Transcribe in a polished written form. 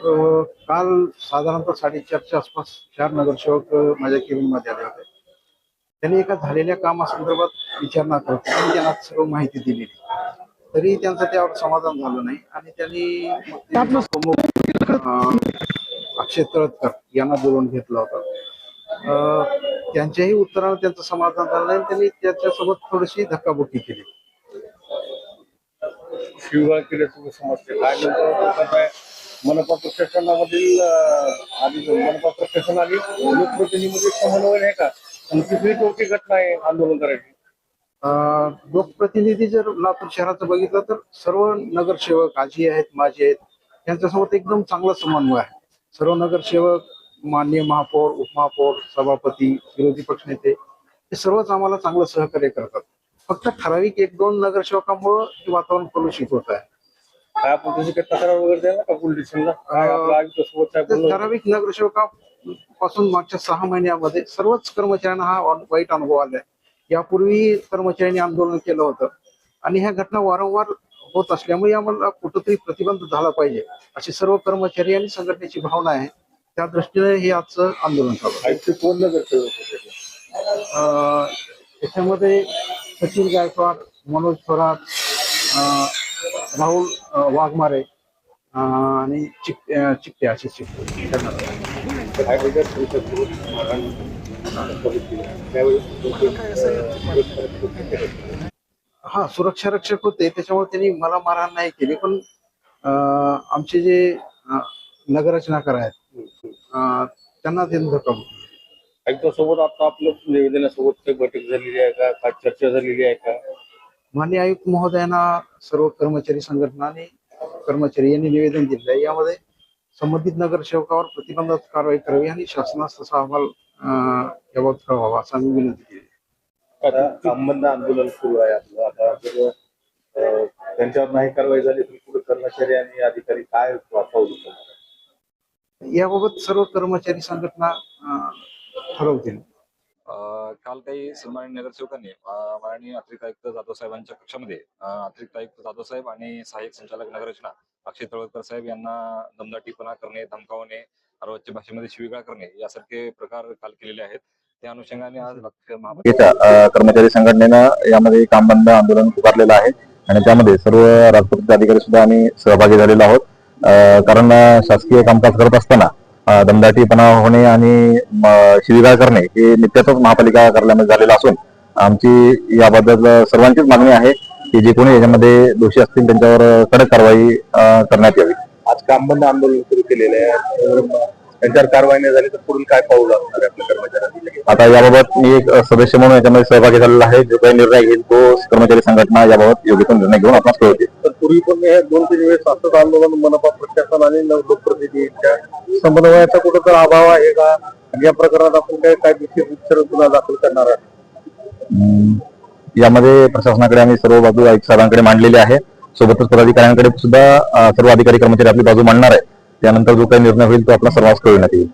काल साधारणतः 4:30च्या आसपास 4 नगरसेवक माझ्या केबिनमध्ये आले होते. त्यांनी एका झालेल्या कामासंदर्भात विचारणा करत आणि त्यांना सर्व माहिती दिलेली. तरी त्यांचं त्यावर समाधान झालं नाही आणि त्यांनी मग ते प्रमुख अक्षय तळतकर यांना बोलवून घेतलं होतं. त्यांच्याही उत्तरानं त्यांचं समाधान झालं नाही. त्यांनी त्याच्यासोबत थोडीशी धक्काबुक्की केली. शिवगाळ केल्याचं समजते काय नंतर मनपा प्रशासनामधील आधी मनपा प्रशासन आणि लोकप्रतिनिधीमध्ये समन्वय आहे का? आणि तिसरी टोकी घटना आहे आंदोलन करायची. लोकप्रतिनिधी जर लातूर शहराचं बघितलं तर सर्व नगरसेवक आजी आहेत, माजी आहेत, यांच्यासोबत एकदम चांगला समन्वय आहे. सर्व नगरसेवक, माननीय महापौर, उपमहापौर, सभापती, विरोधी पक्षनेते हे सर्वच आम्हाला चांगलं सहकार्य करतात. फक्त ठराविक 1-2 नगरसेवकांमुळे हे वातावरण कलुषित होत आहे. काय आपण त्याची काही तक्रार वगैरे द्यायला का पोलीस स्टेशनला? काय आपलं आयुक्त सोबत काय बोलणं? ठराविक नगरसेवकापासून मागच्या 6 महिन्यामध्ये सर्वच कर्मचाऱ्यांना हा वाईट अनुभव आलाय. यापूर्वी कर्मचाऱ्यांनी आंदोलन केलं होतं आणि ह्या घटना वारंवार होत असल्यामुळे आम्हाला कुठंतरी प्रतिबंध झाला पाहिजे अशी सर्व कर्मचारी आणि संघटनेची भावना आहे. त्या दृष्टीने हे आजचं आंदोलन चालू आहे. आयुक्त कोण नगरसेवक होते? त्याच्यामध्ये सचिन गायकवाड, मनोज थोरात, राहुल वाघमारे आणि चिकटे असे चिकटे. काय वेगळं सुरू हा, सुरक्षा रक्षक होते त्याच्यामुळे त्यांनी मला मारहाण नाही केली. पण आमचे जे नगररचनाकार आहेत त्यांना त्यांनी धक्काबुक्की. आयुक्तासोबत आता आपलं निवेदनासोबत काही बैठक झालेली आहे का? काय चर्चा झालेली आहे का? माननीय आयुक्त महोदयांना सर्व कर्मचारी संघटना आणि कर्मचारी यांनी निवेदन दिलं आहे. यामध्ये संबंधित नगरसेवकावर प्रतिबंधात्मक कारवाई करावी आणि शासनास तसा अहवाल याबाबत कळवावा असं आम्ही विनंती केली. आता संबंध आंदोलन सुरू आहे आपलं. आता जर त्यांच्यावर नाही कारवाई झाली तर पुढे कर्मचारी आणि अधिकारी काय पाऊल उचलणार? याबाबत सर्व कर्मचारी संघटना ठरवतील. काल काही सन्माननीय नगरसेवकांनी माननीय अतिरिक्त आयुक्त जाधव साहेबांच्या कक्षामध्ये अतिरिक्त आयुक्त जाधव साहेब आणि सहाय्यक संचालक नगररचना अक्षय तळवकर साहेब यांना दमदाटीपणा करणे, धमकावणे, अर्वाच्य भाषेमध्ये शिवीगाळ करणे यासारखे प्रकार काल केलेले आहेत. त्या अनुषंगाने आज कर्मचारी संघटनेनं यामध्ये काम बंद आंदोलन पुकारलेलं आहे आणि त्यामध्ये सर्व राजपत्रित अधिकारी सुद्धा आम्ही सहभागी झालेलो आहोत. कारण शासकीय कामकाज करत असताना दमदाटीपणा होणे आणि शिवीगाळ करणे हे नित्यातच महापालिका कार्यालयामध्ये झालेलं असून आमची याबद्दल सर्वांचीच मागणी आहे की जे कोणी याच्यामध्ये दोषी असतील त्यांच्यावर कडक कारवाई करण्यात यावी. आज काम बंद आंदोलन सुरू केलेले आहे. त्यांच्यावर कारवाई नाही झाली तर पुढील काय पाऊल असणार आहे आपल्या कर्मचाऱ्यांनी? आता याबाबत मी एक सदस्य म्हणून याच्यामध्ये सहभागी झालेला आहे. जो काही निर्णय घेईल तो कर्मचारी संघटना याबाबत योग्य तो निर्णय घेऊन आपणास कळवते. तर पूर्वी पण हे 2-3 वेळेस असंच आंदोलन मनपा प्रशासन आणि लोकप्रतिनिधींच्या समन्वयाचा कुठेतरी अभाव आहे का? या प्रकरणात आपण काय विशेष गुन्हा दाखल करणार आहे? यामध्ये प्रशासनाकडे आम्ही सर्व बाजू आयुक्त साहेबांकडे मांडलेली आहे. सोबतच पदाधिकाऱ्यांकडे सुद्धा सर्व अधिकारी कर्मचारी आपली बाजू मांडणार आहे. त्यानंतर जो काही निर्णय होईल तो आपला सर्वांस कळविण्यात येईल.